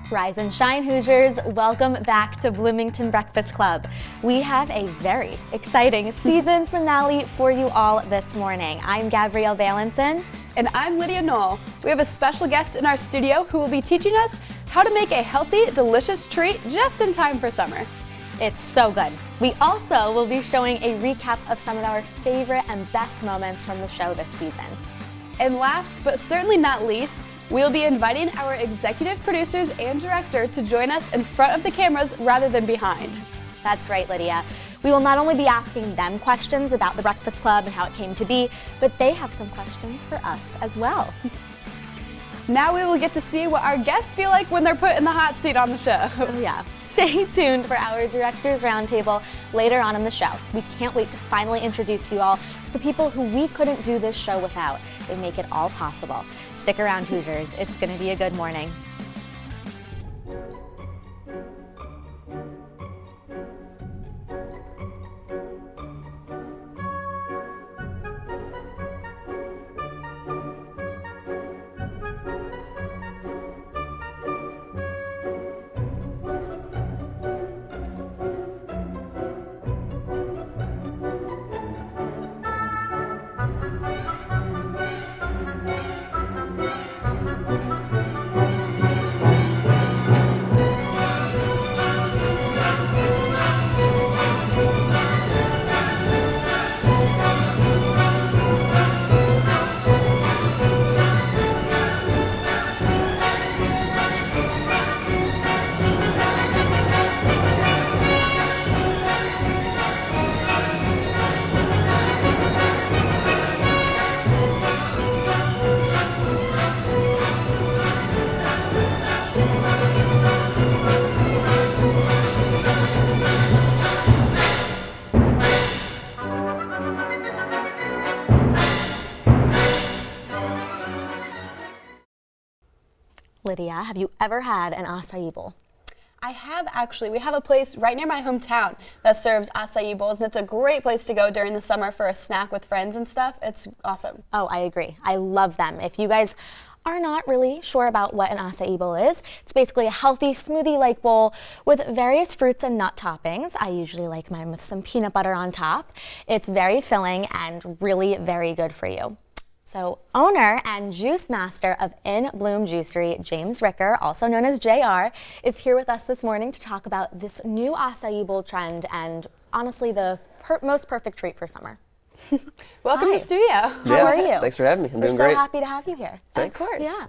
Rise and shine, Hoosiers. Welcome back to Bloomington Breakfast Club. We have a very exciting season finale for you all this morning. I'm Gabrielle Valenson. And I'm Lydia Knoll. We have a special guest in our studio who will be teaching us how to make a healthy, delicious treat just in time for summer. It's so good. We also will be showing a recap of some of our favorite and best moments from the show this season. And last but certainly not least, we'll be inviting our executive producers and director to join us in front of the cameras rather than behind. That's right, Lydia. We will not only be asking them questions about the Breakfast Club and how it came to be, but they have some questions for us as well. Now we will get to see what our guests feel like when they're put in the hot seat on the show. Oh yeah. Stay tuned for our Directors Roundtable later on in the show. We can't wait to finally introduce you all to the people who we couldn't do this show without. They make it all possible. Stick around, Hoosiers. It's going to be a good morning. Lydia, have you ever had an acai bowl? I have actually. We have a place right near my hometown that serves acai bowls, and it's a great place to go during the summer for a snack with friends and stuff. It's awesome. Oh, I agree. I love them. If you guys are not really sure about what an acai bowl is, it's basically a healthy smoothie-like bowl with various fruits and nut toppings. I usually like mine with some peanut butter on top. It's very filling and really very good for you. So owner and juice master of In Bloom Juicery, James Ricker, also known as JR, is here with us this morning to talk about this new acai bowl trend and honestly the most perfect treat for summer. Welcome to the studio. How are you? Thanks for having me. I'm We're doing so great. happy to have you here. Thanks. Of course. Yeah.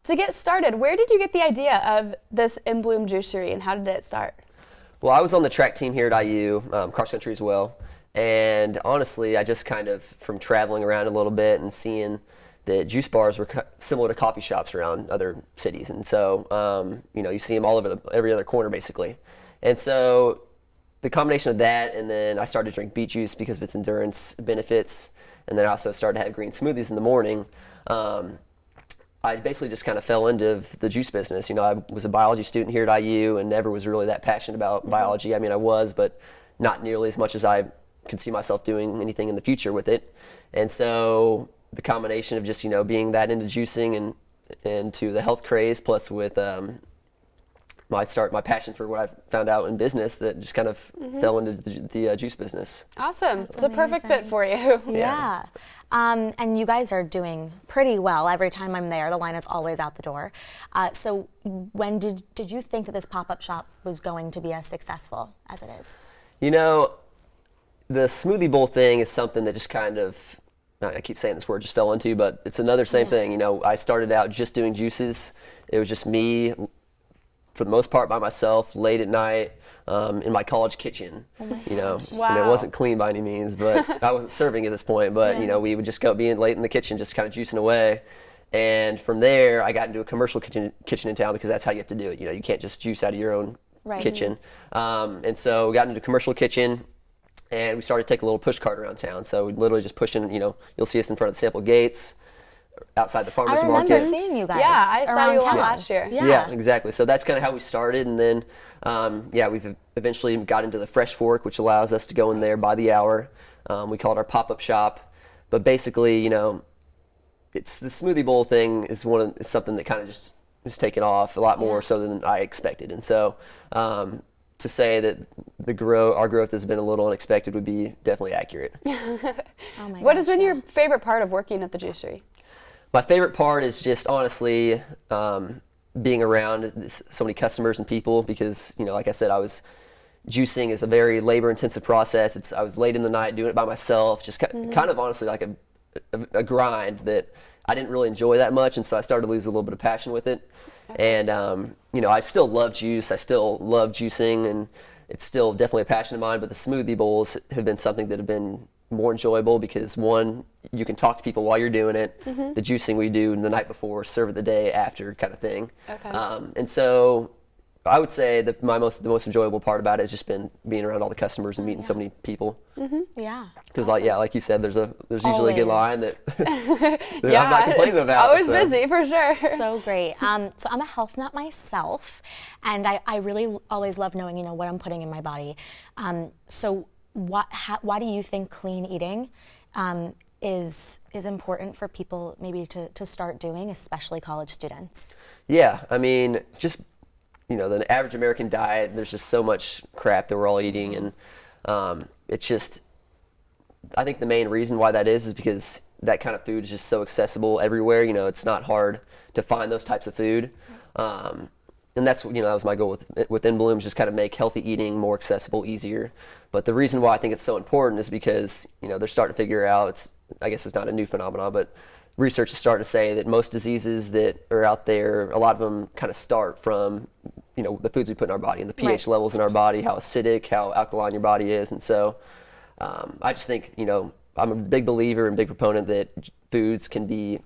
To get started, where did you get the idea of this In Bloom Juicery and how did it start? Well, I was on the track team here at IU, cross country as well. And honestly, I just kind of, from traveling around a little bit and seeing that juice bars were similar to coffee shops around other cities. And so, you see them all over every other corner basically. And so the combination of that, and then I started to drink beet juice because of its endurance benefits. And then I also started to have green smoothies in the morning. I basically just kind of fell into the juice business. I was a biology student here at IU and never was really that passionate about biology. I mean, I was, but not nearly as much as I could see myself doing anything in the future with it. And so the combination of just, being that into juicing and into the health craze, plus with my passion for what I found out in business, that just kind of fell into the juice business. Awesome. That's it's a perfect amazing. fit for you. Yeah. And you guys are doing pretty well. Every time I'm there, the line is always out the door. So when did you think that this pop-up shop was going to be as successful as it is? The smoothie bowl thing is something that just kind of, I keep saying this word, just fell into, but it's another same thing. I started out just doing juices. It was just me, for the most part, by myself, late at night, in my college kitchen. Wow. And it wasn't clean by any means, but I wasn't serving at this point. But we would just go being late in the kitchen, just kind of juicing away. And from there, I got into a commercial kitchen in town because that's how you have to do it. You can't just juice out of your own kitchen. And so we got into a commercial kitchen. And we started to take a little push cart around town. So we literally just pushing, you'll see us in front of the sample gates, outside the farmer's market. I remember seeing you guys. Yeah, I saw you all town. last year. Yeah, exactly. So that's kind of how we started. And then, we've eventually got into the Fresh Fork, which allows us to go in there by the hour. We call it our pop-up shop. But basically, it's the smoothie bowl thing is something that kind of just has taken off a lot more so than I expected. And so to say that our growth has been a little unexpected would be definitely accurate. Oh my What gosh, has been your favorite part of working at the juicery? My favorite part is just honestly being around so many customers and people because, like I said, juicing is a very labor-intensive process. I was late in the night doing it by myself, just kind of honestly like a grind that I didn't really enjoy that much, and so I started to lose a little bit of passion with it. And I still love juice. I still love juicing, and it's still definitely a passion of mine. But the smoothie bowls have been something that have been more enjoyable because one, you can talk to people while you're doing it. The juicing we do the night before, serve it the day after, kind of thing. Okay. And so I would say that the most enjoyable part about it has just been being around all the customers and meeting so many people. Yeah. Because like you said, there's usually a good line that I'm Yeah, not complaining it's about. always so. busy for sure. So great. So I'm a health nut myself, and I really always love knowing, what I'm putting in my body. So why do you think clean eating is important for people maybe to start doing, especially college students? Yeah, I mean, just the average American diet, there's just so much crap that we're all eating, and it's just, I think the main reason why that is because that kind of food is just so accessible everywhere. It's not hard to find those types of food, and that's that was my goal within Bloom, just kind of make healthy eating more accessible, easier. But the reason why I think it's so important is because they're starting to figure out, I guess it's not a new phenomenon, but research is starting to say that most diseases that are out there, a lot of them kind of start from the foods we put in our body and the pH levels in our body, how acidic, how alkaline your body is. And so I just think, I'm a big believer and big proponent that foods can be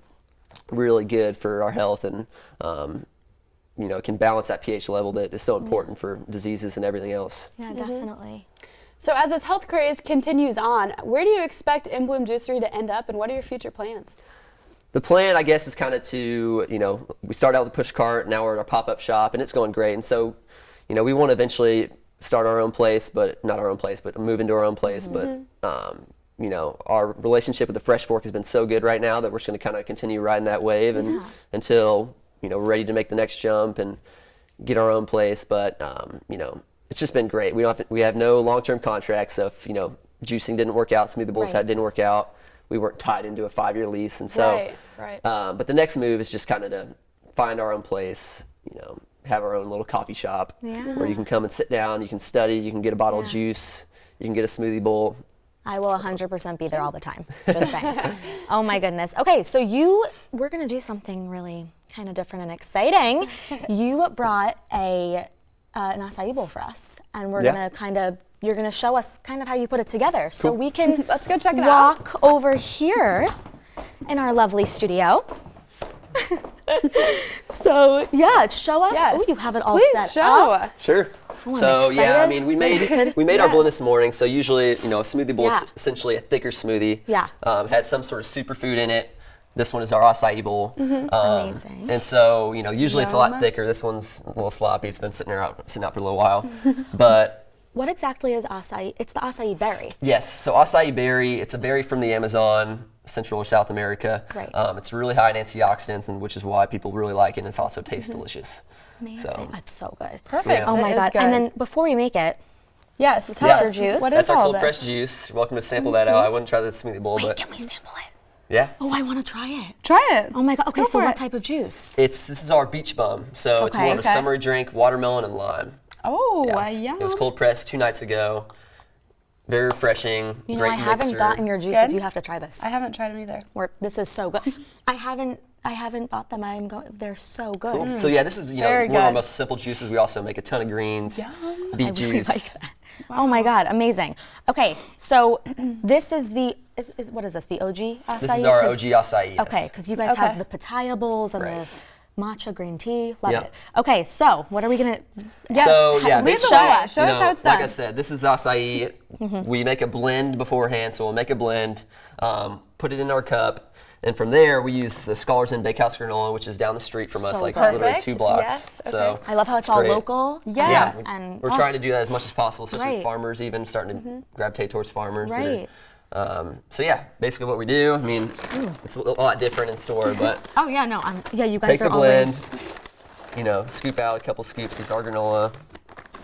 really good for our health and, can balance that pH level that is so important for diseases and everything else. Yeah, definitely. So as this health craze continues on, where do you expect In Bloom Juicery to end up, and what are your future plans? The plan, I guess, is kind of to, we started out with a push cart, now we're at our pop-up shop, and it's going great. And so, we want to eventually start our own place, but not our own place, but move into our own place. But, our relationship with the Fresh Fork has been so good right now that we're just going to kind of continue riding that wave and until, we're ready to make the next jump and get our own place. But, it's just been great. We have no long-term contracts, so if, juicing didn't work out, Smoothie Bowls didn't work out, we weren't tied into a 5-year lease. And so, but the next move is just kind of to find our own place, have our own little coffee shop where you can come and sit down, you can study, you can get a bottle of juice, you can get a smoothie bowl. I will 100% be there all the time, just saying. Oh my goodness. Okay, so we're gonna do something really kind of different and exciting. You brought an acai bowl for us, and we're gonna you're gonna show us kind of how you put it together. So we can Let's go check it walk over here in our lovely studio. So show us. Yes. Oh, you have it all Please set show. up. Sure. Oh, I'm So I mean, we made our blend this morning. So usually, a smoothie bowl is essentially a thicker smoothie. Yeah. Has some sort of superfood in it. This one is our acai bowl. Amazing. And so, usually it's a lot thicker. This one's a little sloppy. It's been sitting out for a little while. But what exactly is acai? It's the acai berry. yes, so acai berry, it's a berry from the Amazon, Central or South America. Right. It's really high in antioxidants, and which is why people really like it, and it also tastes delicious. Amazing. So, That's so good. Perfect. Oh my It is God. good. And then before we make it, yes, tell us your juice. What that's is our all cold this? pressed juice. You're welcome to sample that out. I wouldn't try the smoothie bowl, wait, but can we sample it? yeah. Oh, I want to try it. Try it. Oh my God. Okay, Let's so go for what it. type of juice? This is our beach bum. So it's more of a Okay. summery drink, watermelon and lime. Oh, Yes. yum. It was cold pressed 2 nights ago. Very refreshing. I Great haven't mixer. gotten your juices. Good? You have to try this. I haven't tried them either. This is so good. I haven't bought them. They're so good. Cool. So yeah, this is Very one of our good. most simple juices. We also make a ton of greens, beet I juice. really like that. Oh my God, amazing. Okay, so this is what is this? The OG acai? This is our 'Cause- OG acai. Yes. Okay, because you guys have Okay. the pitaya bowls and Right. the matcha green tea. Love Yep. it. Okay, so what are we gonna? Yes. So yeah, Lead the basically, way. Show us how it's done. like I said, this is acai. We make a blend beforehand, so we'll make a blend, put it in our cup, and from there we use the Scholars Inn Bakehouse granola, which is down the street from us, So like good. literally Perfect. 2 blocks. Yes, So okay. I love how it's all great. local. Yeah. Yeah, and we're trying to do that as much as possible, especially Right. with farmers, even starting to gravitate towards farmers. that are- Right. So yeah, basically what we do. I mean, it's a lot different in store, but Oh yeah, no, you guys take are the blend, always. scoop out a couple scoops of our granola.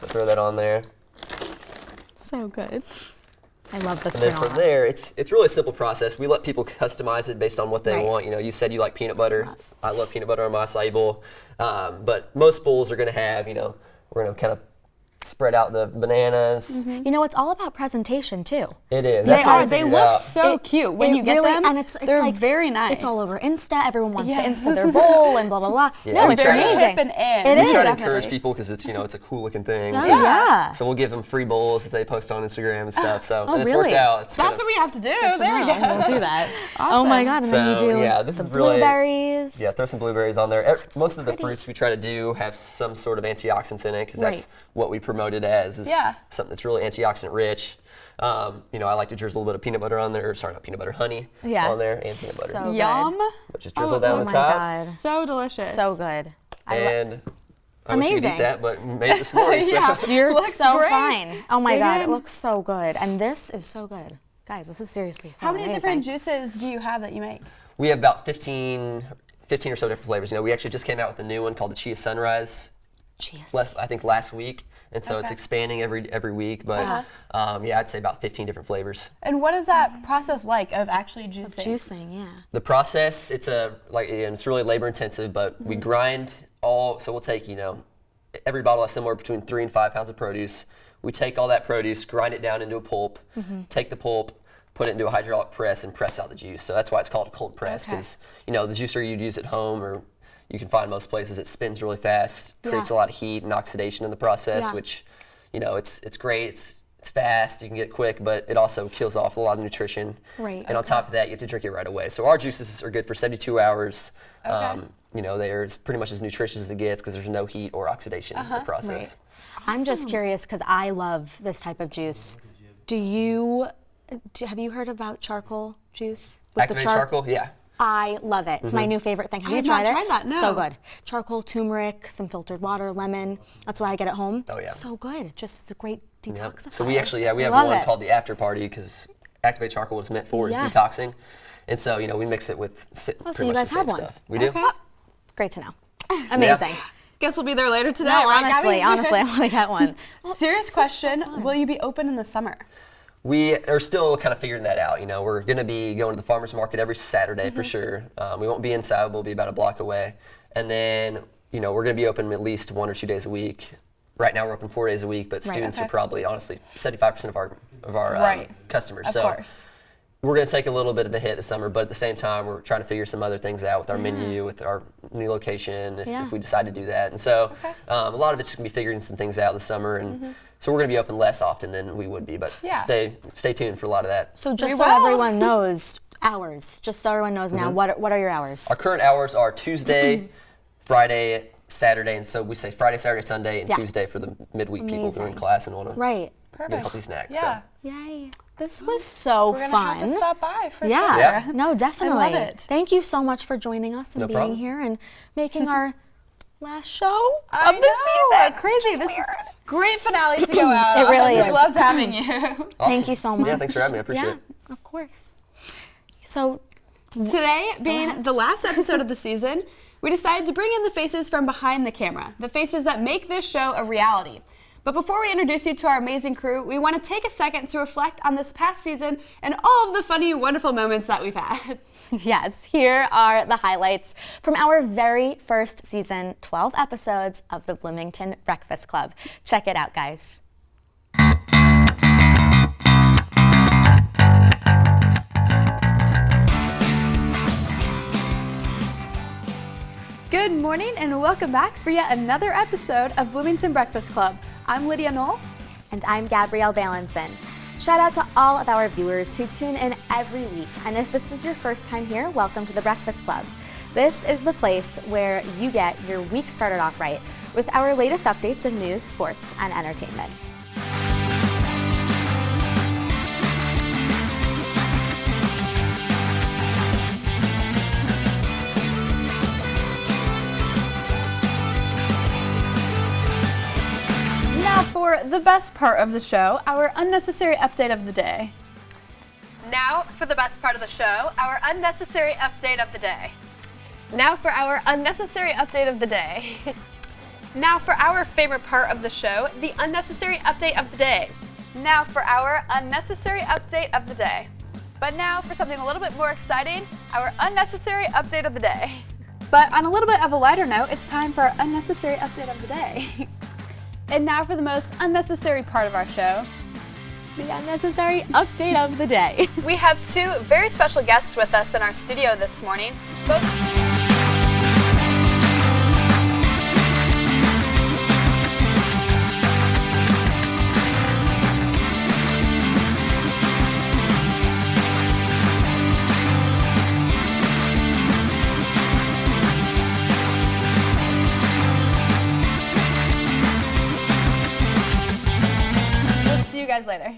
So throw that on there. So good. I love this And then granola. from there, it's really a simple process. We let people customize it based on what they Right. want. You said you like peanut butter. I love peanut butter on my acai bowl. But most bowls are going to have, we're going to kind of spread out the bananas. It's all about presentation too. It is. They That's how are. we They figured look out. so cute when you get really, them. and it's they're like very nice. It's all over Insta. Everyone wants to Yes. Insta their bowl and blah blah blah. Yeah, no, we it's try to- amazing. Hip and in. It We is. try to Definitely. encourage people because it's it's a cool looking thing. Oh, too. yeah. So we'll give them free bowls if they post on Instagram and stuff. So and it's really? worked out. It's That's what we have to do. There we go. We'll do that. Oh my god! And then you So, do yeah, this the is really- blueberries. Yeah, throw some blueberries on there. Most of the pretty. fruits we try to do have some sort of antioxidants in it because Right. that's what we promote it as. Is Yeah. something that's really antioxidant rich. I like to drizzle a little bit of peanut butter on there. Sorry, not peanut butter, honey Yeah. on there and peanut butter. So good. Yum. But just drizzle down oh the my top. God. So delicious. So good. And I wish you could Amazing. eat that, but we made it this morning. Yeah. So. You're Looks so great. fine. Oh my Dig god, in. it looks so good. And this is so good. Guys, this is seriously so How many amazing. different juices do you have that you make? We have about 15 or so different flavors. We actually just came out with a new one called the Chia Sunrise. Cheers. I think last week, and so it's Okay. expanding every week. But I'd say about 15 different flavors. And what is that process like of actually juicing? Juicing, yeah. The process, it's really labor intensive, but we grind all. So we'll take every bottle has somewhere between 3 and 5 pounds of produce. We take all that produce, grind it down into a pulp, take the pulp, put it into a hydraulic press, and press out the juice. So that's why it's called a cold press, Okay. because the juicer you'd use at home or you can find most places, it spins really fast, creates a lot of heat and oxidation in the process, Yeah. which it's great. It's fast, you can get quick, but it also kills off a lot of nutrition. Right, And on top of that, you have to drink it right away. So our juices are good for 72 hours. Okay. They're pretty much as nutritious as it gets because there's no heat or oxidation in the process. Right. I'm just curious because I love this type of juice. Have you heard about charcoal juice? Activated charcoal? Yeah. I love it. It's my new favorite thing. Have you have not tried it? tried that, no. So good. Charcoal, turmeric, some filtered water, lemon. That's why I get it home. Oh, yeah. So good. It's a great Yep. detoxifier. So we actually, we have Love one it. called the after party because activated charcoal was meant for is Yes. detoxing. And so, we mix it with Oh, so pretty you much guys the have same one. stuff. We do. Okay. Great to know. Amazing. Guess we'll be there later today. No, right, honestly, Gabby? I want to get one. Serious question: will you be open in the summer? We are still kind of figuring that out. We're going to be going to the farmer's market every Saturday for sure. We won't be inside. We'll be about a block away. And then, we're going to be open at least 1 or 2 days a week. Right now we're open 4 days a week, but students okay. are probably, honestly, 75% of our Right. customers. Of So course. we're going to take a little bit of a hit this summer, but at the same time, we're trying to figure some other things out with our menu, with our new location, if we decide to do that. And so a lot of it's going to be figuring some things out this summer. And so we're going to be open less often than we would be, but Yeah. stay tuned for a lot of that. So just We so will. everyone knows, hours. Just so everyone knows now, what are your hours? Our current hours are Tuesday, Friday, Saturday, and so we say Friday, Saturday, Sunday, and Yeah. Tuesday for the midweek people Amazing. doing class and want to Right. get a healthy snack. Yeah. Yay. This was so We're gonna fun. have to stop by for Yeah. sure. Yeah. No, definitely. I love it. Thank you so much for joining us and No being problem. here and making our last show I of the know, season. Crazy. Which is This is weird. great finale to go out. It really on. We is. loved having you. Awesome. Thank you so much. Yeah, thanks for having me. I appreciate yeah, it. of course. So Today, being the last episode of the season, we decided to bring in the faces from behind the camera, the faces that make this show a reality. But before we introduce you to our amazing crew, we want to take a second to reflect on this past season and all of the funny, wonderful moments that we've had. yes, here are the highlights from our very first season, 12 episodes of the Bloomington Breakfast Club. Check it out, guys. Good morning and welcome back for yet another episode of Bloomington Breakfast Club. I'm Lydia Knoll. And I'm Gabrielle Balanson. Shout out to all of our viewers who tune in every week. And if this is your first time here, welcome to the Breakfast Club. This is the place where you get your week started off right with our latest updates in news, sports, and entertainment. Now for the best part of the show, our unnecessary update of the day. Now for the best part of the show, our unnecessary update of the day. Now for our unnecessary update of the day. Now for our favorite part of the show, the unnecessary update of the day. Now for our unnecessary update of the day. But now for something a little bit more exciting, our unnecessary update of the day. But on a little bit of a lighter note, it's time for our unnecessary update of the day. And now for the most unnecessary part of our show, the unnecessary update of the day. We have two very special guests with us in our studio this morning. Both See you guys later.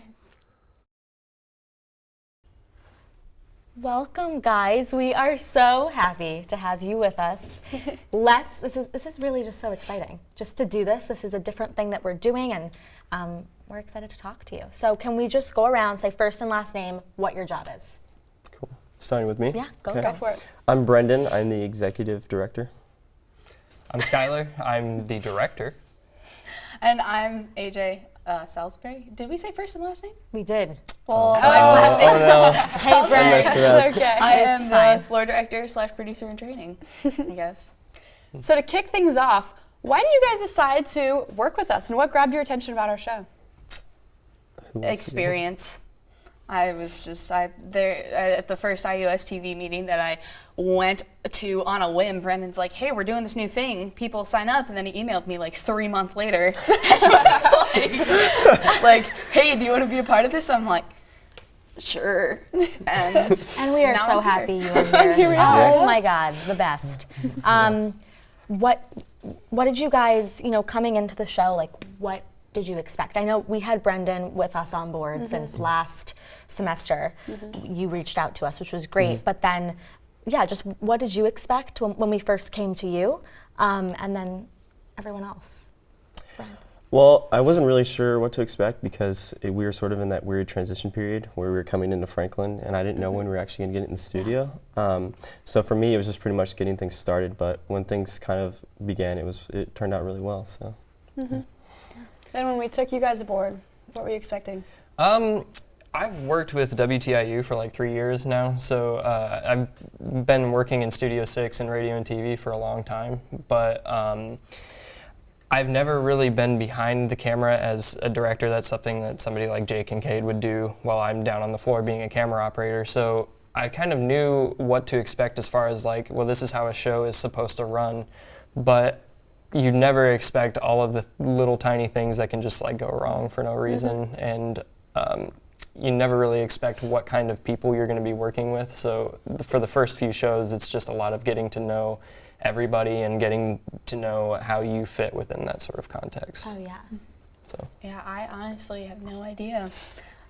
Welcome, guys. We are so happy to have you with us. This is really just so exciting. Just to do this is a different thing that we're doing, and we're excited to talk to you. So can we just go around, say first and last name, what your job is? Cool. Starting with me? Yeah, go for it. I'm Brendan. I'm the executive director. I'm Skylar. I'm the director. And I'm AJ Salisbury. Did we say first and last name? We did. Well, Oh no. Hey, Brent. messed it up. it's okay. I am It's fine. the floor director / producer in training, I guess. So to kick things off, why did you guys decide to work with us, and what grabbed your attention about our show? Who wants to go? Experience. I was just there at the first IUS TV meeting that I went to on a whim. Brendan's like, "Hey, we're doing this new thing. People sign up," and then he emailed me like 3 months later. like, "Hey, do you want to be a part of this?" I'm like, "Sure." And And we are now so I'm here. happy you are here. Here we are. Oh my God, the best. What did you guys, coming into the show, like what did you expect? I know we had Brendan with us on board since last semester. You reached out to us, which was great. But then, just what did you expect when we first came to you, and then everyone else? Brendan. Well, I wasn't really sure what to expect because we were sort of in that weird transition period where we were coming into Franklin, and I didn't know when we were actually going to get it in the studio. So for me, it was just pretty much getting things started. But when things kind of began, it turned out really well. So. Then when we took you guys aboard, what were you expecting? I've worked with WTIU for like 3 years now, so I've been working in Studio 6 and radio and TV for a long time, but I've never really been behind the camera as a director. That's something that somebody like Jay Kincaid would do while I'm down on the floor being a camera operator. So I kind of knew what to expect as far as like, well, this is how a show is supposed to run, but you never expect all of the little tiny things that can just like go wrong for no reason, and you never really expect what kind of people you're going to be working with. So for the first few shows, it's just a lot of getting to know everybody and getting to know how you fit within that sort of context. Oh yeah. So Yeah, I honestly have no idea.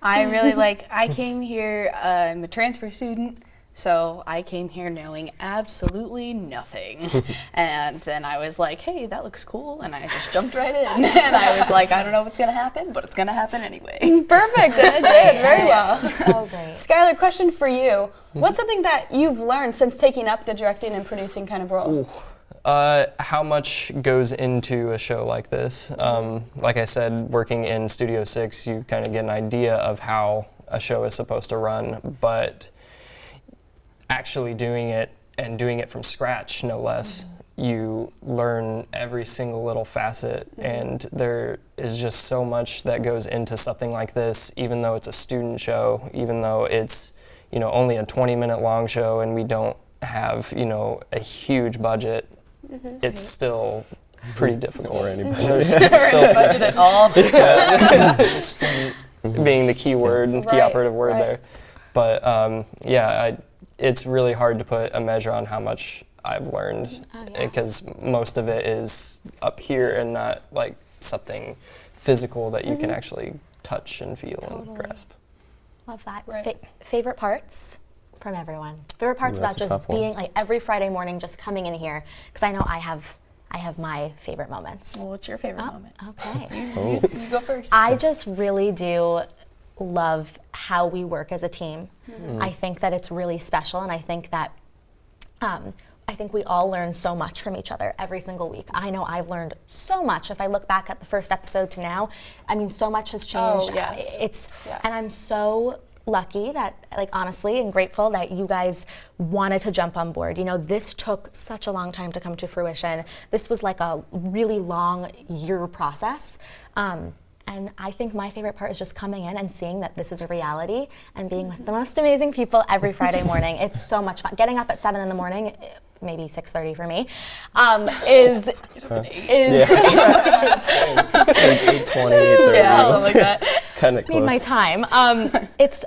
I really I came here, I'm a transfer student, so I came here knowing absolutely nothing. And then I was like, hey, that looks cool, and I just jumped right in. And I was like, I don't know what's going to happen, but it's going to happen anyway. Perfect, and it did very well. So great. Skylar, question for you. What's something that you've learned since taking up the directing and producing kind of role? how much goes into a show like this? Like I said, working in Studio 6, you kind of get an idea of how a show is supposed to run, but actually doing it and doing it from scratch, no less, you learn every single little facet, and there is just so much that goes into something like this, even though it's a student show, even though it's, you know, only a 20-minute long show and we don't have, you know, a huge budget. It's still pretty difficult. Or any There's budget. still Budget at all. student being the key word, key Right, operative word right. there. But it's really hard to put a measure on how much I've learned, because most of it is up here and not like something physical that you can actually touch and feel and grasp. Love that. Right. Favorite parts from everyone. Favorite parts That's about a just tough one. being like every Friday morning, just coming in here, because I know I have my favorite moments. Well, what's your favorite moment? Okay. You go first. I just really do love how we work as a team. I think that it's really special, and I think that I think we all learn so much from each other every single week. I know I've learned so much. If I look back at the first episode to now, I mean, so much has changed. Oh, yes. And I'm so lucky that, like, honestly, and grateful that you guys wanted to jump on board. You know, this took such a long time to come to fruition. This was like a really long year process. And I think my favorite part is just coming in and seeing that this is a reality and being with the most amazing people every Friday morning. It's so much fun. Getting up at 7 in the morning, maybe 6:30 for me, is 8:20, 8:30. Yeah, something like that. Kind of close. need my time. It's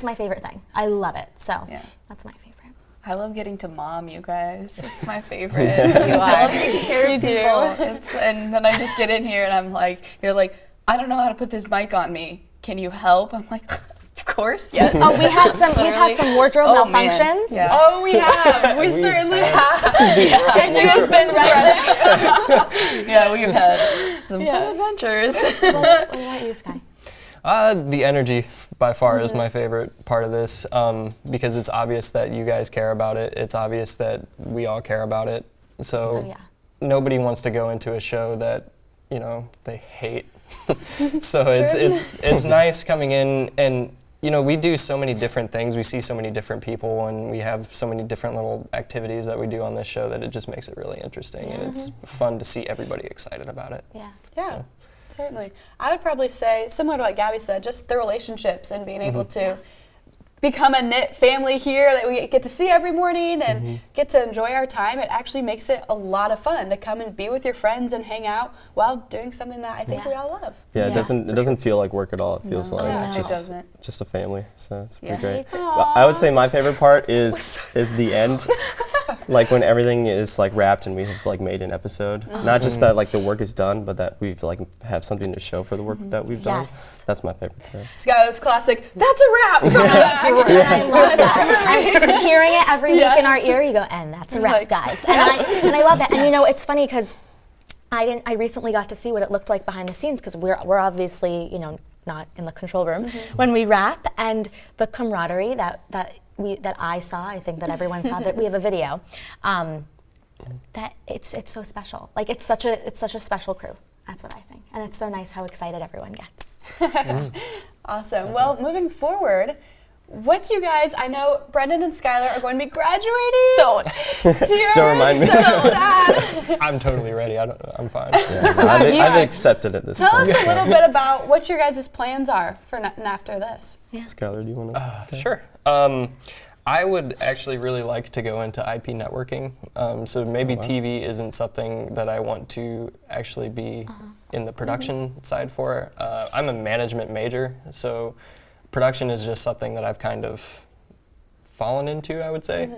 my favorite thing. I love it. So that's my favorite. I love getting to mom, you guys. It's my favorite. I love taking care of people. And then I just get in here and I'm like, you're like, I don't know how to put this mic on me. Can you help? I'm like, of course, yes. Oh, we've had some wardrobe malfunctions. Yeah. Oh, we have. We certainly have. And you guys been ready. Yeah, we've had some fun adventures. What about you, Sky? The energy by far is my favorite part of this, because it's obvious that you guys care about it. It's obvious that we all care about it. So nobody wants to go into a show that, you know, they hate. So it's nice coming in, and you know, we do so many different things. We see so many different people, and we have so many different little activities that we do on this show that it just makes it really interesting, and it's fun to see everybody excited about it. Yeah, certainly. I would probably say, similar to what Gabby said, just the relationships and being able to become a knit family here that we get to see every morning and get to enjoy our time. It actually makes it a lot of fun to come and be with your friends and hang out while doing something that I think we all love. Yeah, it doesn't feel like work at all. It feels like it doesn't. just a family. So it's pretty great. I would say my favorite part is the end. Like when everything is like wrapped and we have like made an episode. Not just that like the work is done, but that we've like have something to show for the work that we've done. Yes. That's my favorite part. Skylar's classic, that's a wrap! And I love that. And hearing it every week in our ear, you go, and that's a wrap, guys. And I love that. And you know, it's funny because I recently got to see what it looked like behind the scenes, because we're obviously, you know, not in the control room when we wrap, and the camaraderie that I saw, I think that everyone saw, that we have a video, that it's so special. Like it's such a special crew. That's what I think. And it's so nice how excited everyone gets. Awesome. Well, moving forward, what do you guys, I know Brendan and Skylar are going to be graduating. Don't. Don't remind me. So sad. I'm totally ready. I'm fine. I've accepted it this Tell point. us a little bit about what your guys' plans are for after this. Skylar, do you want to? Sure. I would actually really like to go into IP networking. So maybe TV isn't something that I want to actually be in the production side for. I'm a management major, so production is just something that I've kind of fallen into, I would say.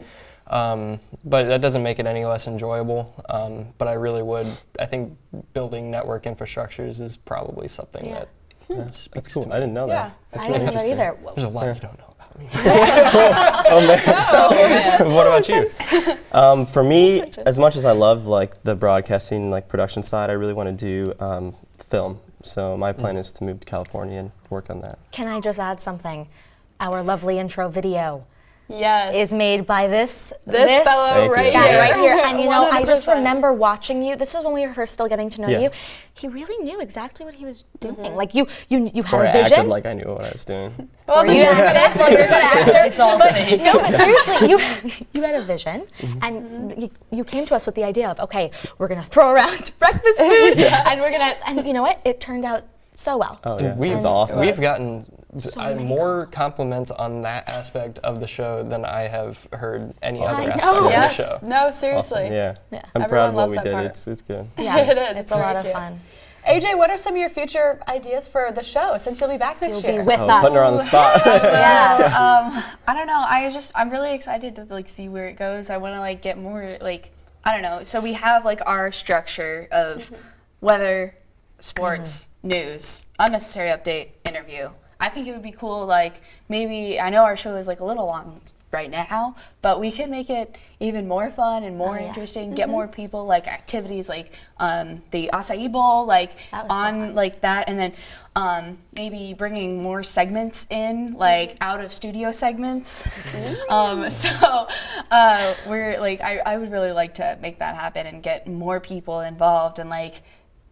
But that doesn't make it any less enjoyable. But I really would. I think building network infrastructures is probably something that speaks That's cool. to me. I didn't know that. I didn't know that either. There's a lot you don't know about me. Oh man. What about you? For me, as much as I love like the broadcasting, like production side, I really want to do film. So my plan is to move to California and work on that. Can I just add something? Our lovely intro video Yes. is made by this fellow Thank right you. guy here. right here. And you know, I just 100%. remember watching you. This is when we were first still getting to know Yeah. you. He really knew exactly what he was doing. Like you had Or a I vision. acted like I knew what I was doing. Well, you acted like you're an actor. It's all fake. No, but seriously, you had a vision, and you came to us with the idea of, okay, we're gonna throw around breakfast food, and you know what? It turned out so well. Oh yeah, We've, it was awesome. We've gotten many more compliments on that aspect of the show than I have heard any other I aspect know. of the Yes. show. No, seriously. Awesome. Yeah. Yeah. I'm Everyone proud of what loves we that did. part. It's good. Yeah, It is. It's a lot very of cute. fun. AJ, what are some of your future ideas for the show since you'll be back next You'll year? be with Oh, us. putting her on the spot. Yeah. I don't know. I'm really excited to like see where it goes. I want to like get more like, I don't know. So we have like our structure of weather, sports, news, unnecessary update, interview. I think it would be cool, like maybe, I know our show is like a little long right now, but we can make it even more fun and more interesting, get more people, like activities like the Acai Bowl, like That was so on fun. like that, and then maybe bringing more segments in, like out of studio segments. So we're like, I would really like to make that happen and get more people involved, and like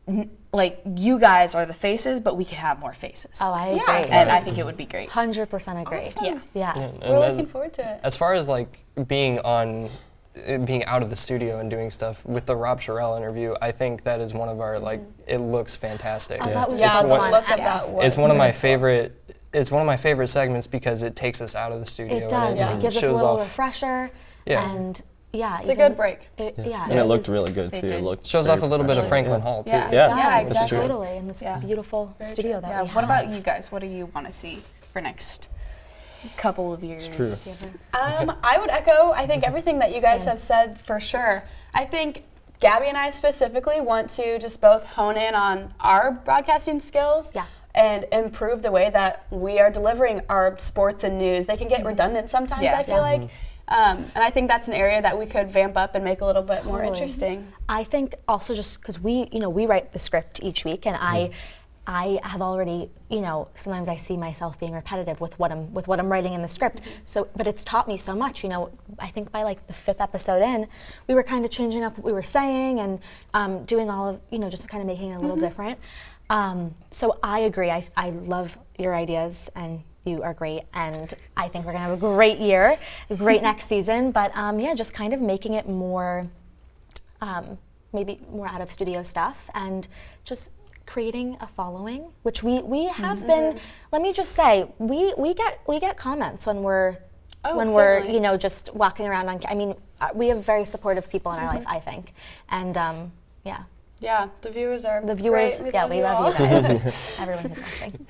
you guys are the faces, but we could have more faces. Oh, I agree. And I think it would be great. 100% agree. Awesome. Yeah. And We're looking forward to it. As far as like being out of the studio and doing stuff with the Rob Sherrill interview, I think that is one of our like, it looks fantastic. Oh, that was Yeah, so the fun. look of that was It's one of my really fun. favorite. It's one of my favorite segments because it takes us out of the studio. It does. And It gives us a shows little off, refresher. Yeah. And yeah. It's a good break. Yeah. And it looked was- really good too. did. It looked shows very off a little bit of professional. Franklin Hall too. Yeah. Yeah, Yeah, that's exactly. true. Totally. In this Yeah. beautiful studio that we have. What about you guys? What do you want to see for next couple of years? True. I would echo, I think, everything that you guys Same. have said for sure. I think Gabby and I specifically want to just both hone in on our broadcasting skills Yeah. and improve the way that we are delivering our sports and news. They can get redundant sometimes, Yeah. I feel like. And I think that's an area that we could vamp up and make a little bit more Totally. interesting. I think also just because we write the script each week, and I have already, sometimes I see myself being repetitive with what I'm writing in the script. So, but it's taught me so much. I think by like the 5th episode in, we were kind of changing up what we were saying and doing all of, just kind of making it a little different. So I agree. I love your ideas, and you are great, and I think we're gonna have a great year, a great next season. But just kind of making it more, maybe more out of studio stuff, and just creating a following, which we have been. Let me just say, we get comments when we're certainly. just walking around on. I mean, we have very supportive people in our life, I think, and yeah. Yeah, the viewers are The viewers, great. we love all. you guys. Everyone who's watching.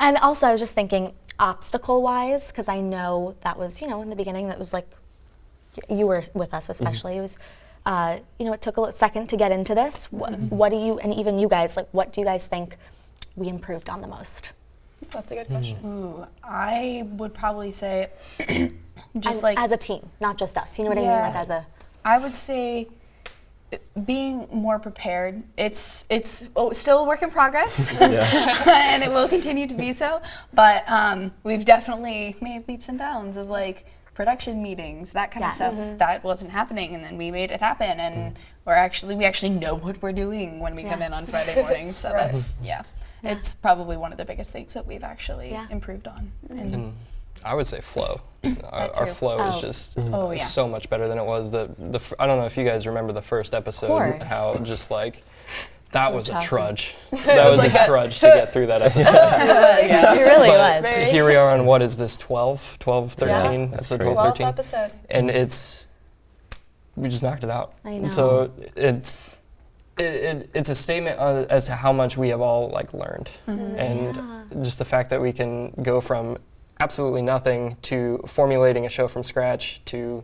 And also, I was just thinking, obstacle-wise, because I know that was, in the beginning, that was like, you were with us especially. It was, it took a second to get into this. What do you, and even you guys, like, what do you guys think we improved on the most? That's a good question. Ooh, I would probably say just as a team, not just us. You know what I mean? Yeah. Like as a. I would say being more prepared. It's still a work in progress, and it will continue to be so. But we've definitely made leaps and bounds of like production meetings, that kind of stuff. That wasn't happening, and then we made it happen. And we actually know what we're doing when we come in on Friday mornings. So that's it's probably one of the biggest things that we've actually improved on. And I would say flow. Our too. flow is just Oh, yeah. so much better than it was. I don't know if you guys remember the first episode, course. how just like that So was tough. a trudge. That was a trudge to get through that episode. It really But was. here we are on, what is this, 12, 13, episode crazy. 12, 12th 13? episode. And we just knocked it out. I know. So it's a statement as to how much we have all like learned, and just the fact that we can go from absolutely nothing to formulating a show from scratch to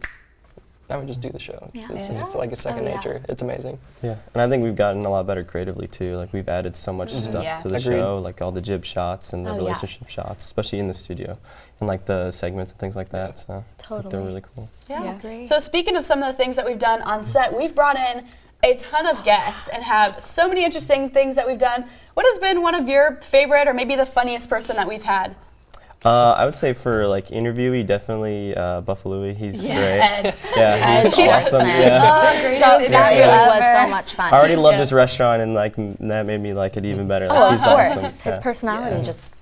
now we just do the show. Yeah. It's like a second Oh, yeah. nature. It's amazing. Yeah, and I think we've gotten a lot better creatively too. Like we've added so much stuff Yeah. to the Agreed. show, like all the jib shots and the Oh, yeah. relationship shots, especially in the studio, and like the segments and things like that. So I think they're Totally. really cool. Yeah. Great. So speaking of some of the things that we've done on set, we've brought in a ton of guests and have so many interesting things that we've done. What has been one of your favorite or maybe the funniest person that we've had? I would say for like interviewee, definitely Buffalo. He's great. Ed. Yeah, he's awesome. Yeah. So that really was so much fun. I already loved his restaurant, and like that made me like it even better. Like, Oh, of he's course. awesome. His Yeah. personality just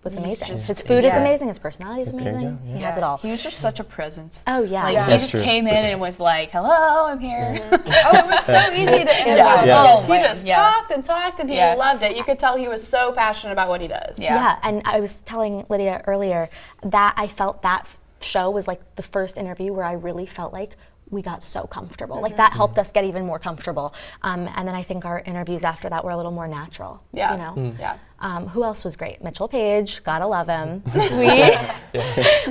was amazing. just- His food is yeah. amazing. His personality is There you amazing. go, He has it all. He was just such a presence. Oh yeah. Like yeah. he That's just true. came in and was like, "Hello, I'm here." Oh, it was so easy to interview Yeah. because Oh, he man, just yeah. talked and he Yeah. loved it. You could tell he was so passionate about what he does. Yeah. Yeah, and I was telling Lydia earlier that I felt that show was like the first interview where I really felt like we got so comfortable. Like that helped us get even more comfortable. And then I think our interviews after that were a little more natural. Yeah. You know? Yeah. Who else was great? Mitchell Page, gotta love him.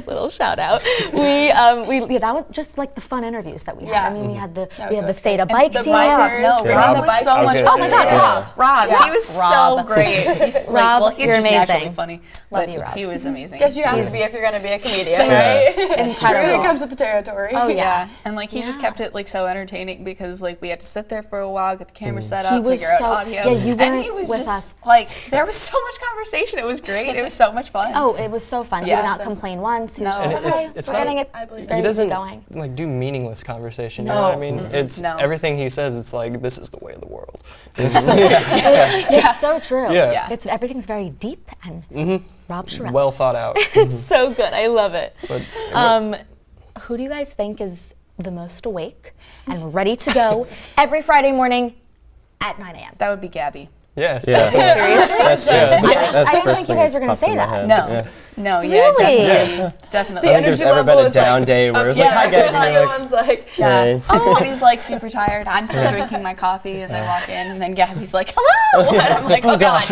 Little shout out. That was just like the fun interviews that we had. Yeah. I mean, we had the was Theta great. bike And the team. bikers, No, bringing Rob the was bikes so to much the fun. Oh my God, studio. Rob. Rob, he was Rob. so great. He's Rob, well, he's you're just naturally amazing. funny. Love but you, Rob. He was amazing. Guess you have He's- to be if you're going to be a comedian, Yeah. right? Incredible. It comes with the territory. Oh yeah. And like he just Yeah. kept it like so entertaining because like we had to sit there for a while, get the camera set He up, was figure out so- audio. yeah, you and weren't he was with just us. like there was so much conversation. It was great. It was so much fun. Oh, it was so fun. He Yeah. did not complain once. He was just No. like, And okay, it's we're not- getting it I believe it. very He doesn't going. like do meaningless conversation. You know what I mean? It's No. everything he says. It's like this is the way of the world. It's so true. Yeah. It's everything's very deep and Rob Sherrill. Well thought out. So good. I love it. But Who do you guys think is the most awake and ready to go every Friday morning at 9 a.m.? That would be Gabby. Yeah. Seriously? That's true. That's the I didn't first think you thing guys were gonna popped in say my that. head. No. Yeah. No, yeah, Really? definitely. I don't think there's ever been a down day where it's like, hi, Gabby. And You're like, everyone's like, Yeah. hey. Everybody's like super tired. I'm still drinking my coffee as I walk in, and then Gabby's like, "Hello!" And I'm like, "Oh God."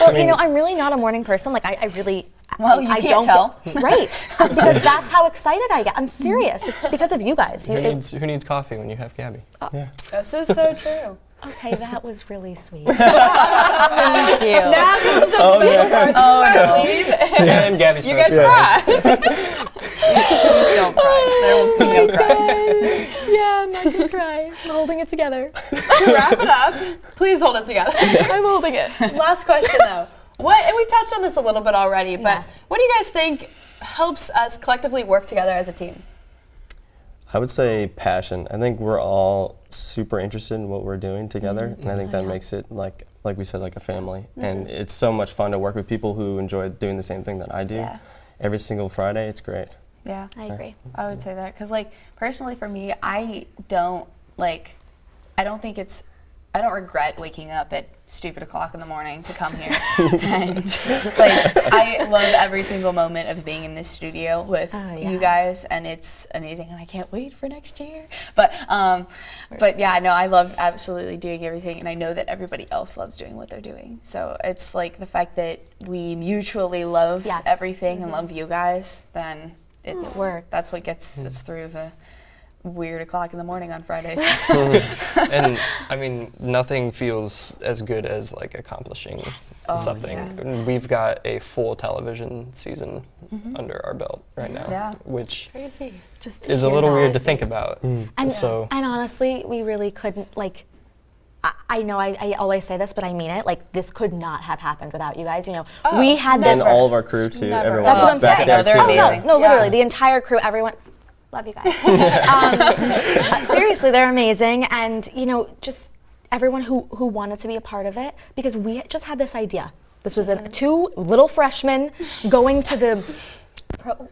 Well, you know, I'm really not a morning person. Like, I really. Well, you I can't don't tell. Right. Because that's how excited I get. I'm serious. It's because of you guys. who needs coffee when you have Gabby? this is so true. Okay, that was really sweet. Thank you. Now this is the best part. Oh, Leave. And Gabby You starts. guys cry. Please don't cry. There will be no crying. Yeah, I'm not gonna cry. I'm holding it together. To wrap it up, please hold it together. I'm holding it. Last question though. What, and we've touched on this a little bit already, but Yeah. what do you guys think helps us collectively work together as a team? I would say passion. I think we're all super interested in what we're doing together, and I think that makes it like we said, like a family. And it's so much fun to work with people who enjoy doing the same thing that I do. Yeah. Every single Friday, it's great. Yeah, I agree. I would say that because, like, personally for me, I don't regret waking up at stupid o'clock in the morning to come here. And like, I love every single moment of being in this studio with you guys, and it's amazing, and I can't wait for next year. But yeah, no, I love absolutely doing everything, and I know that everybody else loves doing what they're doing. So it's like the fact that we mutually love Yes. everything and love you guys, then it's works. that's what gets us through the weird o'clock in the morning on Fridays. And I mean, nothing feels as good as like accomplishing something. yeah. We've got a full television season under our belt right now, Yeah. which Crazy. Just is a hear little weird to that. think about. And, So and honestly, we really couldn't, like, I know I always say this, but I mean it. Like, this could not have happened without you guys. You know, we had this. And all of our crew too. Never. Everyone That's what that's I'm back saying. there No, they're too. amazing. No, literally, the entire crew, everyone. Love you guys. Seriously, they're amazing. And, you know, just everyone who wanted to be a part of it, because we just had this idea. This was two little freshmen going to the,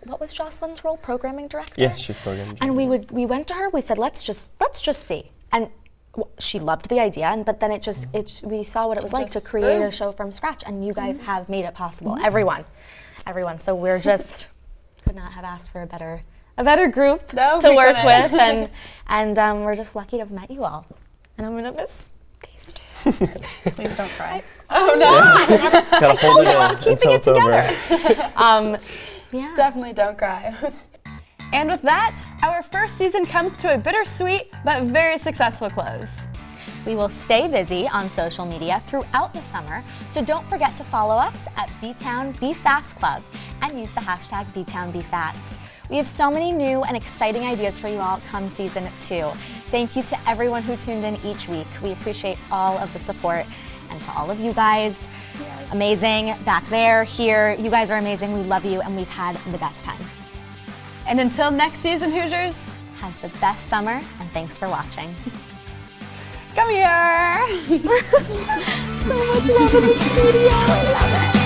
what was Jocelyn's role? Programming director? Yeah, she's programming. And we went to her, we said, let's just see. And she loved the idea, but then we saw what it was like to create a show from scratch, and you guys have made it possible. Everyone. So we're just, could not have asked for a better group No, to we work couldn't. with, and we're just lucky to have met you all. And I'm gonna miss these two. Please don't cry. Gotta hold it in I'm keeping until it it's over. together. Yeah. Definitely don't cry. And with that, our first season comes to a bittersweet but very successful close. We will stay busy on social media throughout the summer, so don't forget to follow us at B-Town Be Fast Club and use the hashtag BTownBeFast. We have so many new and exciting ideas for you all come season 2. Thank you to everyone who tuned in each week. We appreciate all of the support, and to all of you guys, amazing, back there, here, you guys are amazing, we love you, and we've had the best time. And until next season, Hoosiers, Have the best summer, and thanks for watching. come here. So much love in the studio, I love it.